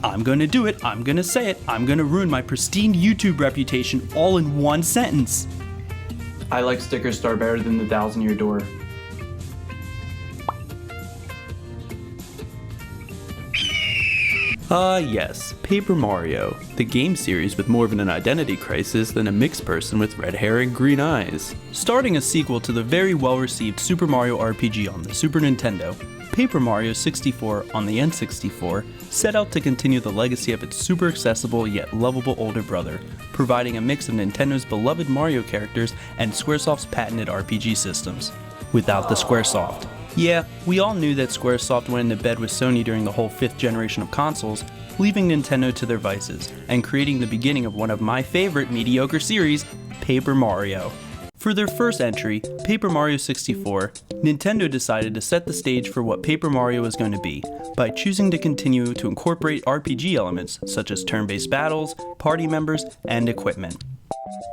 I'm gonna do it, I'm gonna say it, I'm gonna ruin my pristine YouTube reputation all in one sentence. I like Sticker Star better than the 1,000-Year Door. Yes, Paper Mario, the game series with more of an identity crisis than a mixed person with red hair and green eyes. Starting a sequel to the very well-received Super Mario RPG on the Super Nintendo, Paper Mario 64 on the N64 set out to continue the legacy of its super accessible yet lovable older brother, providing a mix of Nintendo's beloved Mario characters and Squaresoft's patented RPG systems. Without the Squaresoft. Yeah, we all knew that Squaresoft went into bed with Sony during the whole 5th generation of consoles, leaving Nintendo to their vices, and creating the beginning of one of my favorite mediocre series, Paper Mario. For their first entry, Paper Mario 64, Nintendo decided to set the stage for what Paper Mario was going to be, by choosing to continue to incorporate RPG elements such as turn-based battles, party members, and equipment.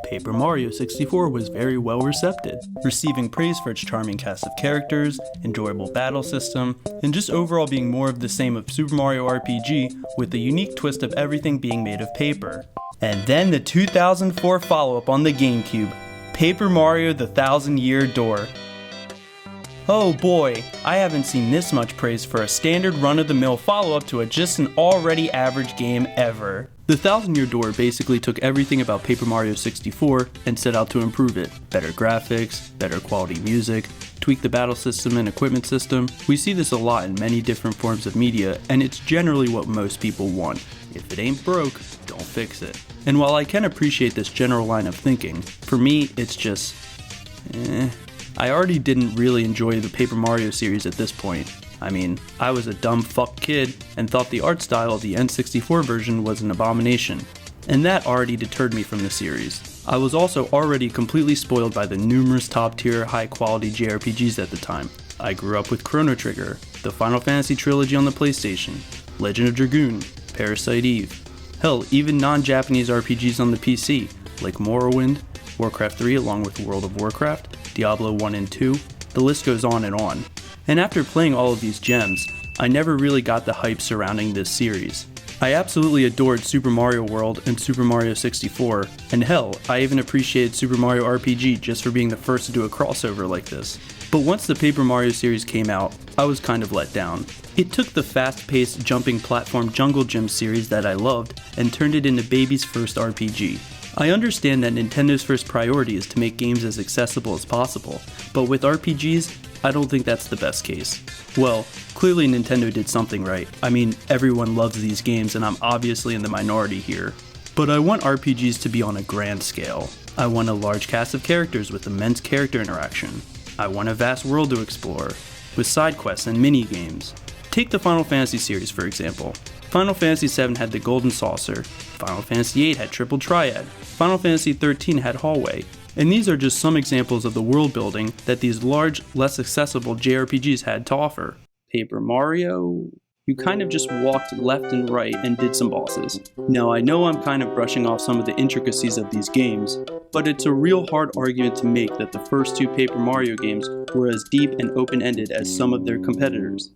Paper Mario 64 was very well received, receiving praise for its charming cast of characters, enjoyable battle system, and just overall being more of the same of Super Mario RPG with the unique twist of everything being made of paper. And then the 2004 follow-up on the GameCube, Paper Mario: The 1,000-Year Door. Oh boy, I haven't seen this much praise for a standard run-of-the-mill follow-up to just an already average game ever. The 1,000-Year Door basically took everything about Paper Mario 64 and set out to improve it. Better graphics, better quality music, tweak the battle system and equipment system. We see this a lot in many different forms of media, and it's generally what most people want. If it ain't broke, don't fix it. And while I can appreciate this general line of thinking, for me it's just, I already didn't really enjoy the Paper Mario series at this point. I mean, I was a dumb fuck kid and thought the art style of the N64 version was an abomination, and that already deterred me from the series. I was also already completely spoiled by the numerous top-tier, high-quality JRPGs at the time. I grew up with Chrono Trigger, the Final Fantasy trilogy on the PlayStation, Legend of Dragoon, Parasite Eve, hell, even non-Japanese RPGs on the PC, like Morrowind, Warcraft 3 along with World of Warcraft, Diablo 1 and 2, the list goes on and on. And after playing all of these gems, I never really got the hype surrounding this series. I absolutely adored Super Mario World and Super Mario 64, and hell, I even appreciated Super Mario RPG just for being the first to do a crossover like this. But once the Paper Mario series came out, I was kind of let down. It took the fast-paced jumping platform Jungle Gym series that I loved and turned it into baby's first RPG. I understand that Nintendo's first priority is to make games as accessible as possible, but with RPGs, I don't think that's the best case. Well, clearly Nintendo did something right. I mean, everyone loves these games and I'm obviously in the minority here. But I want RPGs to be on a grand scale. I want a large cast of characters with immense character interaction. I want a vast world to explore, with side quests and mini-games. Take the Final Fantasy series for example. Final Fantasy VII had the Golden Saucer, Final Fantasy VIII had Triple Triad, Final Fantasy XIII had Hallway, and these are just some examples of the world building that these large, less accessible JRPGs had to offer. Paper Mario? You kind of just walked left and right and did some bosses. Now I know I'm kind of brushing off some of the intricacies of these games, but it's a real hard argument to make that the first two Paper Mario games were as deep and open-ended as some of their competitors.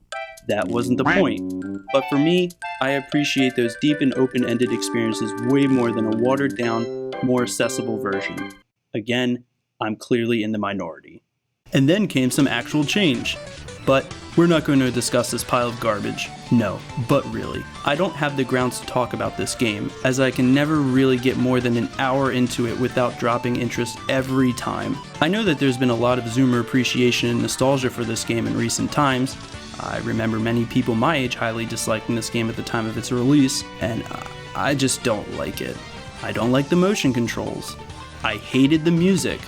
That wasn't the point. But for me, I appreciate those deep and open-ended experiences way more than a watered-down, more accessible version. Again, I'm clearly in the minority. And then came some actual change. But we're not going to discuss this pile of garbage. No, but really, I don't have the grounds to talk about this game, as I can never really get more than an hour into it without dropping interest every time. I know that there's been a lot of Zoomer appreciation and nostalgia for this game in recent times. I remember many people my age highly disliking this game at the time of its release, and I just don't like it. I don't like the motion controls. I hated the music.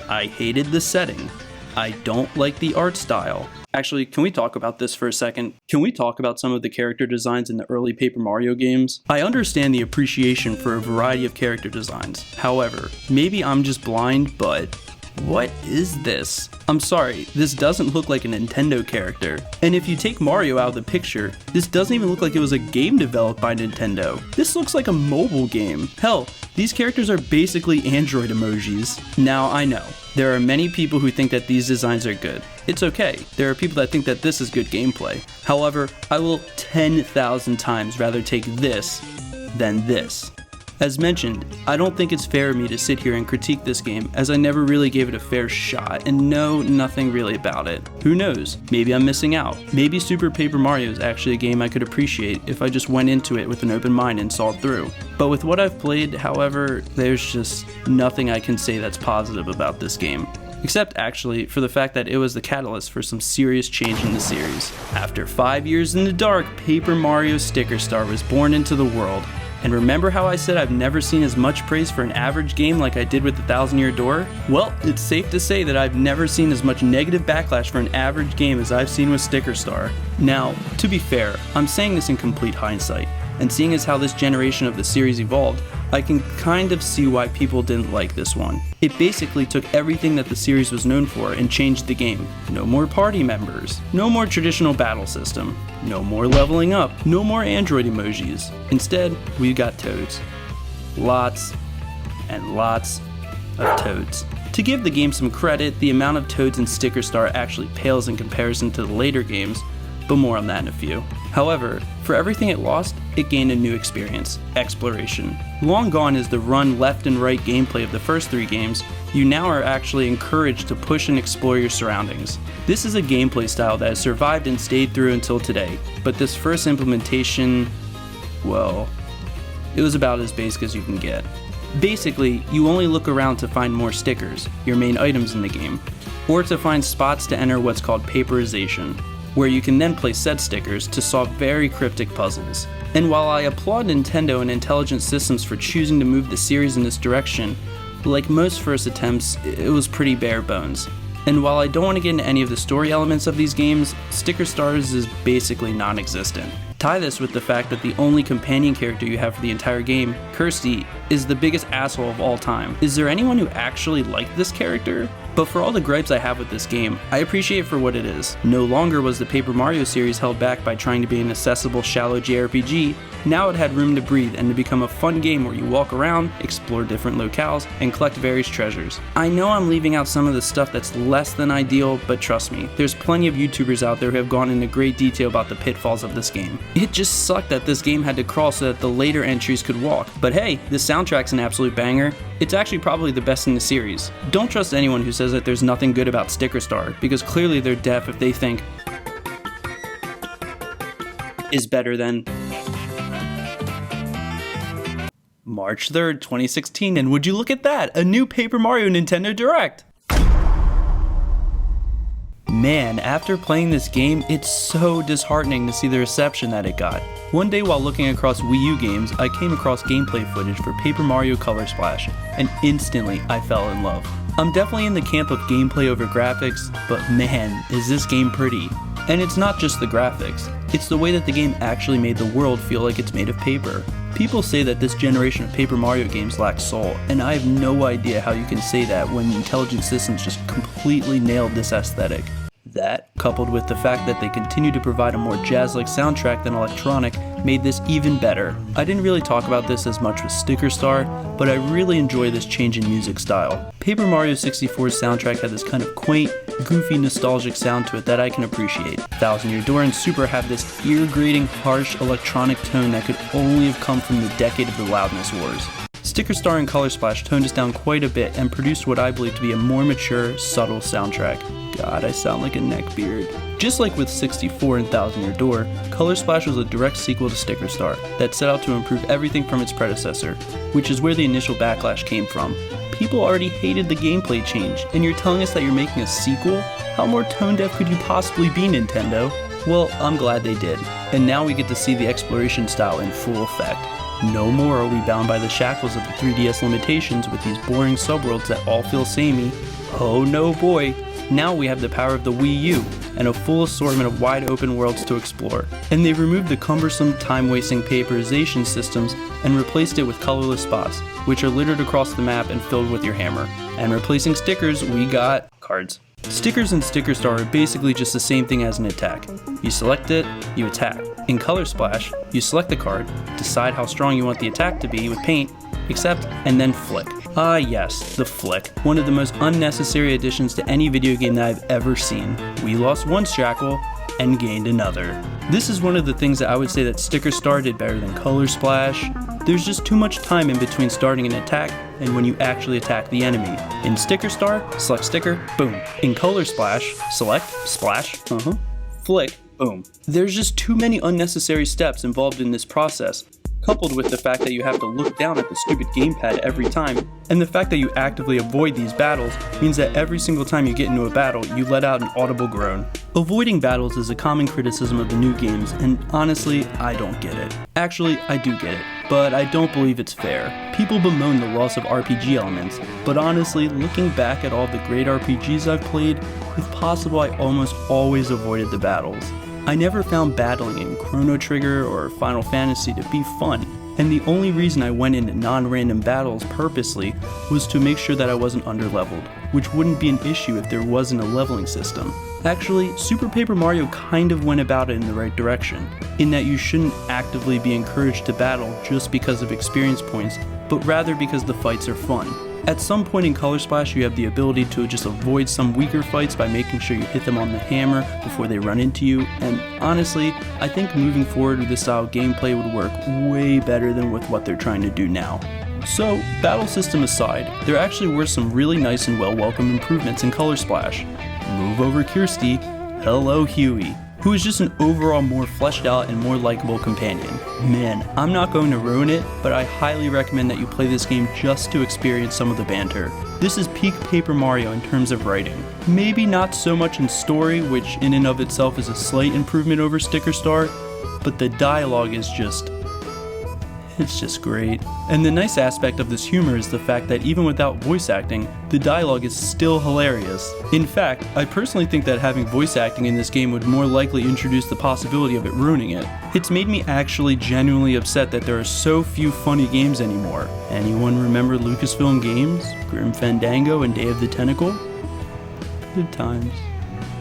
I hated the setting. I don't like the art style. Actually, can we talk about this for a second? Can we talk about some of the character designs in the early Paper Mario games? I understand the appreciation for a variety of character designs. However, maybe I'm just blind, but what is this? I'm sorry, this doesn't look like a Nintendo character. And if you take Mario out of the picture, this doesn't even look like it was a game developed by Nintendo. This looks like a mobile game. Hell, these characters are basically Android emojis. Now I know, There are many people who think that these designs are good. It's okay. There are people that think that this is good gameplay. However, I will 10,000 times rather take this than this. As mentioned, I don't think it's fair of me to sit here and critique this game, as I never really gave it a fair shot and know nothing really about it. Who knows? Maybe I'm missing out. Maybe Super Paper Mario is actually a game I could appreciate if I just went into it with an open mind and saw it through. But with what I've played, however, there's just nothing I can say that's positive about this game. Except actually for the fact that it was the catalyst for some serious change in the series. After 5 years in the dark, Paper Mario Sticker Star was born into the world. And remember how I said I've never seen as much praise for an average game like I did with the Thousand Year Door? Well, it's safe to say that I've never seen as much negative backlash for an average game as I've seen with Sticker Star. Now, to be fair, I'm saying this in complete hindsight, and seeing as how this generation of the series evolved, I can kind of see why people didn't like this one. It basically took everything that the series was known for and changed the game. No more party members, no more traditional battle system, no more leveling up, no more Android emojis. Instead, we got toads. Lots and lots of toads. To give the game some credit, the amount of toads in Sticker Star actually pales in comparison to the later games, but more on that in a few. However, for everything it lost, it gained a new experience, exploration. Long gone is the run left and right gameplay of the first 3 games. You now are actually encouraged to push and explore your surroundings. This is a gameplay style that has survived and stayed through until today, but this first implementation, well, it was about as basic as you can get. Basically, you only look around to find more stickers, your main items in the game, or to find spots to enter what's called paperization, where you can then place said stickers to solve very cryptic puzzles. And while I applaud Nintendo and Intelligent Systems for choosing to move the series in this direction, like most first attempts, it was pretty bare bones. And while I don't want to get into any of the story elements of these games, Sticker Stars is basically non-existent. Tie this with the fact that the only companion character you have for the entire game, Kirsty, is the biggest asshole of all time. Is there anyone who actually liked this character? But for all the gripes I have with this game, I appreciate it for what it is. No longer was the Paper Mario series held back by trying to be an accessible, shallow JRPG. Now it had room to breathe and to become a fun game where you walk around, explore different locales, and collect various treasures. I know I'm leaving out some of the stuff that's less than ideal, but trust me, there's plenty of YouTubers out there who have gone into great detail about the pitfalls of this game. It just sucked that this game had to crawl so that the later entries could walk. But hey, the soundtrack's an absolute banger. It's actually probably the best in the series. Don't trust anyone who says that there's nothing good about Sticker Star, because clearly they're deaf if they think is better than March 3rd, 2016, and would you look at that, a new Paper Mario Nintendo Direct! Man, after playing this game, it's so disheartening to see the reception that it got. One day while looking across Wii U games, I came across gameplay footage for Paper Mario Color Splash, and instantly I fell in love. I'm definitely in the camp of gameplay over graphics, but man, is this game pretty. And it's not just the graphics, it's the way that the game actually made the world feel like it's made of paper. People say that this generation of Paper Mario games lacks soul, and I have no idea how you can say that when Intelligent Systems just completely nailed this aesthetic. That, coupled with the fact that they continue to provide a more jazz-like soundtrack than electronic, made this even better. I didn't really talk about this as much with Sticker Star, but I really enjoy this change in music style. Paper Mario 64's soundtrack had this kind of quaint, goofy, nostalgic sound to it that I can appreciate. Thousand Year Door and Super have this ear-grating, harsh electronic tone that could only have come from the decade of the Loudness Wars. Sticker Star and Color Splash toned us down quite a bit and produced what I believe to be a more mature, subtle soundtrack. God, I sound like a neckbeard. Just like with 64 and Thousand Year Door, Color Splash was a direct sequel to Sticker Star that set out to improve everything from its predecessor, which is where the initial backlash came from. People already hated the gameplay change, and you're telling us that you're making a sequel? How more tone deaf could you possibly be, Nintendo? Well, I'm glad they did, and now we get to see the exploration style in full effect. No more are we bound by the shackles of the 3DS limitations with these boring subworlds that all feel samey. Oh no boy, now we have the power of the Wii U and a full assortment of wide open worlds to explore. And they've removed the cumbersome, time-wasting paperization systems and replaced it with colorless spots, which are littered across the map and filled with your hammer. And replacing stickers, we got cards. Stickers in Sticker Star are basically just the same thing as an attack. You select it, you attack. In Color Splash, you select the card, decide how strong you want the attack to be with paint, accept, and then flick. Ah yes, the Flick, one of the most unnecessary additions to any video game that I've ever seen. We lost one shackle and gained another. This is one of the things that I would say that Sticker Star did better than Color Splash. There's just too much time in between starting an attack and when you actually attack the enemy. In Sticker Star, select sticker, boom. In Color Splash, select, splash, flick, boom. There's just too many unnecessary steps involved in this process, coupled with the fact that you have to look down at the stupid gamepad every time, and the fact that you actively avoid these battles means that every single time you get into a battle, you let out an audible groan. Avoiding battles is a common criticism of the new games, and honestly, I don't get it. Actually, I do get it, but I don't believe it's fair. People bemoan the loss of RPG elements, but honestly, looking back at all the great RPGs I've played, if possible, I almost always avoided the battles. I never found battling in Chrono Trigger or Final Fantasy to be fun, and the only reason I went into non-random battles purposely was to make sure that I wasn't underleveled, which wouldn't be an issue if there wasn't a leveling system. Actually, Super Paper Mario kind of went about it in the right direction, in that you shouldn't actively be encouraged to battle just because of experience points, but rather because the fights are fun. At some point in Color Splash, you have the ability to just avoid some weaker fights by making sure you hit them on the hammer before they run into you, and honestly, I think moving forward with this style of gameplay would work way better than with what they're trying to do now. So, battle system aside, there actually were some really nice and well-welcomed improvements in Color Splash. Move over Kirsty, hello Huey, who is just an overall more fleshed out and more likable companion. Man, I'm not going to ruin it, but I highly recommend that you play this game just to experience some of the banter. This is peak Paper Mario in terms of writing. Maybe not so much in story, which in and of itself is a slight improvement over Sticker Star, but the dialogue is it's just great. And the nice aspect of this humor is the fact that even without voice acting, the dialogue is still hilarious. In fact, I personally think that having voice acting in this game would more likely introduce the possibility of it ruining it. It's made me actually genuinely upset that there are so few funny games anymore. Anyone remember Lucasfilm games? Grim Fandango and Day of the Tentacle? Good times.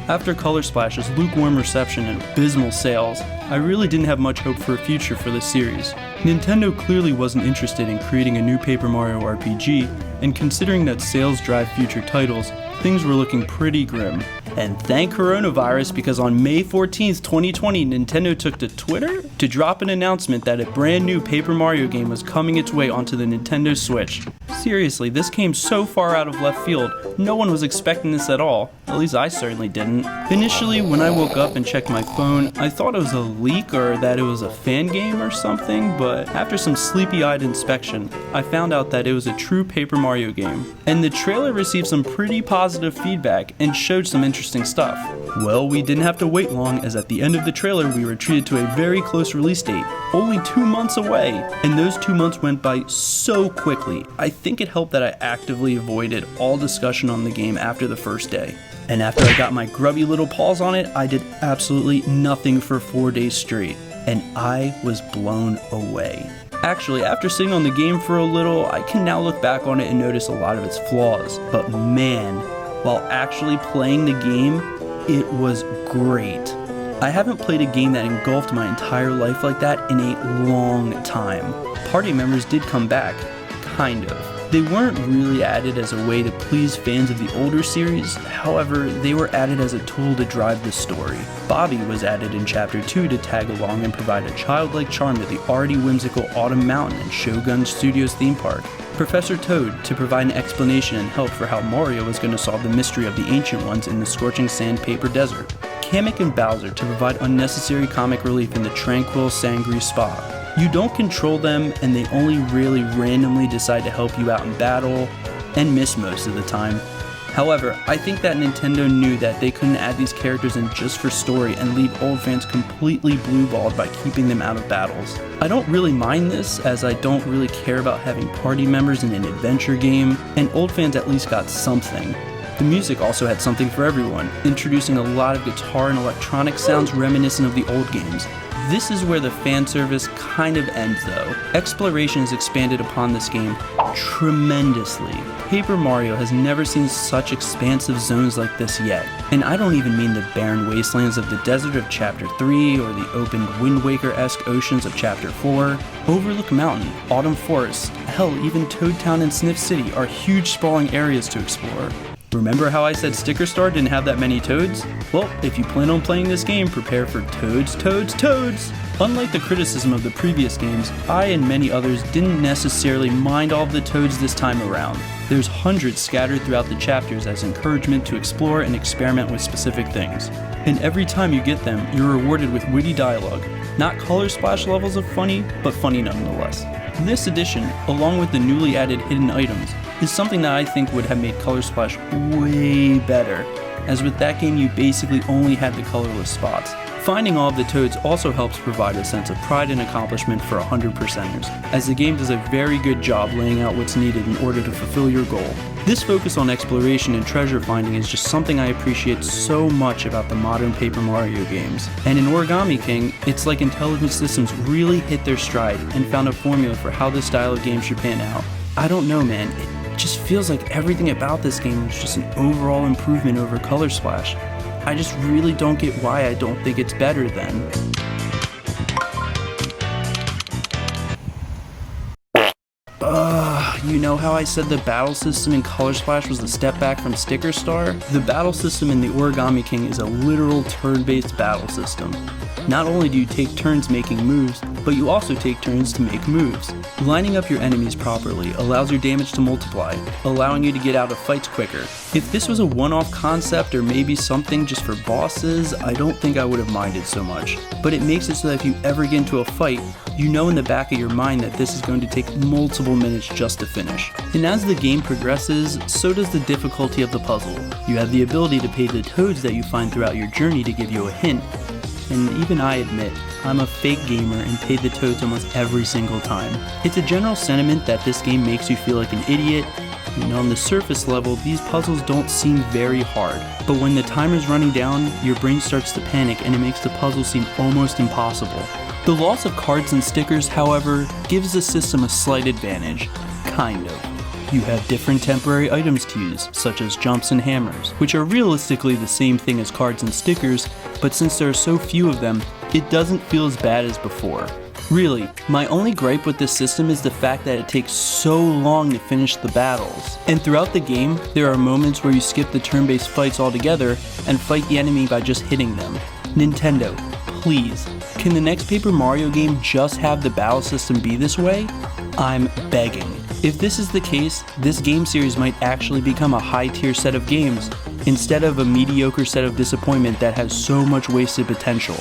After Color Splash's lukewarm reception and abysmal sales, I really didn't have much hope for a future for this series. Nintendo clearly wasn't interested in creating a new Paper Mario RPG, and considering that sales drive future titles, things were looking pretty grim. And thank coronavirus, because on May 14th, 2020, Nintendo took to Twitter to drop an announcement that a brand new Paper Mario game was coming its way onto the Nintendo Switch. Seriously, this came so far out of left field, no one was expecting this at all. At least I certainly didn't. Initially, when I woke up and checked my phone, I thought it was a leak or that it was a fan game or something, but after some sleepy-eyed inspection, I found out that it was a true Paper Mario game. And the trailer received some pretty positive feedback and showed some interesting stuff. Well, we didn't have to wait long, as at the end of the trailer we were treated to a very close release date, only 2 months away, and those 2 months went by so quickly. I think it helped that I actively avoided all discussion on the game after the first day. And after I got my grubby little paws on it, I did absolutely nothing for 4 days straight, and I was blown away. Actually, after sitting on the game for a little, I can now look back on it and notice a lot of its flaws, but man, while actually playing the game, it was great. I haven't played a game that engulfed my entire life like that in a long time. Party members did come back, kind of. They weren't really added as a way to please fans of the older series, however, they were added as a tool to drive the story. Bobby was added in Chapter 2 to tag along and provide a childlike charm to the already whimsical Autumn Mountain and Shogun Studios theme park. Professor Toad to provide an explanation and help for how Mario was going to solve the mystery of the Ancient Ones in the scorching sandpaper desert. Kamek and Bowser to provide unnecessary comic relief in the tranquil Sangri Spa. You don't control them, and they only really randomly decide to help you out in battle, and miss most of the time. However, I think that Nintendo knew that they couldn't add these characters in just for story and leave old fans completely blue-balled by keeping them out of battles. I don't really mind this, as I don't really care about having party members in an adventure game, and old fans at least got something. The music also had something for everyone, introducing a lot of guitar and electronic sounds reminiscent of the old games. This is where the fan service kind of ends though. Exploration is expanded upon this game tremendously. Paper Mario has never seen such expansive zones like this yet. And I don't even mean the barren wastelands of the desert of Chapter 3 or the open Wind Waker-esque oceans of Chapter 4. Overlook Mountain, Autumn Forest, hell, even Toad Town and Sniff City are huge sprawling areas to explore. Remember how I said Sticker Star didn't have that many toads? Well, if you plan on playing this game, prepare for toads, toads, toads! Unlike the criticism of the previous games, I and many others didn't necessarily mind all of the toads this time around. There's hundreds scattered throughout the chapters as encouragement to explore and experiment with specific things. And every time you get them, you're rewarded with witty dialogue. Not color splash levels of funny, but funny nonetheless. This edition, along with the newly added hidden items, is something that I think would have made Color Splash way better, as with that game you basically only had the colorless spots. Finding all of the toads also helps provide a sense of pride and accomplishment for 100%ers, as the game does a very good job laying out what's needed in order to fulfill your goal. This focus on exploration and treasure finding is just something I appreciate so much about the modern Paper Mario games. And in Origami King, it's like Intelligent Systems really hit their stride and found a formula for how this style of game should pan out. I don't know, man, it just feels like everything about this game was just an overall improvement over Color Splash. I just really don't get why I don't think it's better than. You know how I said the battle system in Color Splash was a step back from Sticker Star? The battle system in the Origami King is a literal turn-based battle system. Not only do you take turns making moves, but you also take turns to make moves. Lining up your enemies properly allows your damage to multiply, allowing you to get out of fights quicker. If this was a one-off concept or maybe something just for bosses, I don't think I would have minded so much. But it makes it so that if you ever get into a fight, you know in the back of your mind that this is going to take multiple minutes just to finish. And as the game progresses, so does the difficulty of the puzzle. You have the ability to pay the toads that you find throughout your journey to give you a hint. And even I admit, I'm a fake gamer and paid the toads almost every single time. It's a general sentiment that this game makes you feel like an idiot, and on the surface level, these puzzles don't seem very hard. But when the timer's running down, your brain starts to panic and it makes the puzzle seem almost impossible. The loss of cards and stickers, however, gives the system a slight advantage. Kind of. You have different temporary items to use, such as jumps and hammers, which are realistically the same thing as cards and stickers, but since there are so few of them, it doesn't feel as bad as before. Really, my only gripe with this system is the fact that it takes so long to finish the battles. And throughout the game, there are moments where you skip the turn-based fights altogether and fight the enemy by just hitting them. Nintendo, please, can the next Paper Mario game just have the battle system be this way? I'm begging. If this is the case, this game series might actually become a high-tier set of games, instead of a mediocre set of disappointment that has so much wasted potential.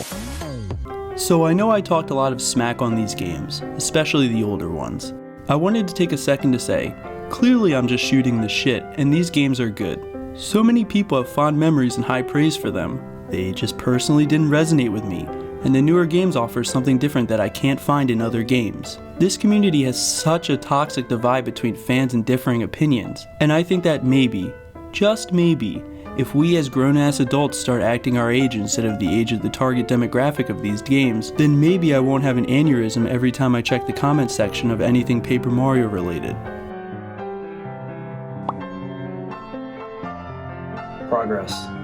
So I know I talked a lot of smack on these games, especially the older ones. I wanted to take a second to say, clearly I'm just shooting the shit, and these games are good. So many people have fond memories and high praise for them. They just personally didn't resonate with me, and the newer games offer something different that I can't find in other games. This community has such a toxic divide between fans and differing opinions, and I think that maybe, just maybe, if we as grown-ass adults start acting our age instead of the age of the target demographic of these games, then maybe I won't have an aneurysm every time I check the comment section of anything Paper Mario related. Progress.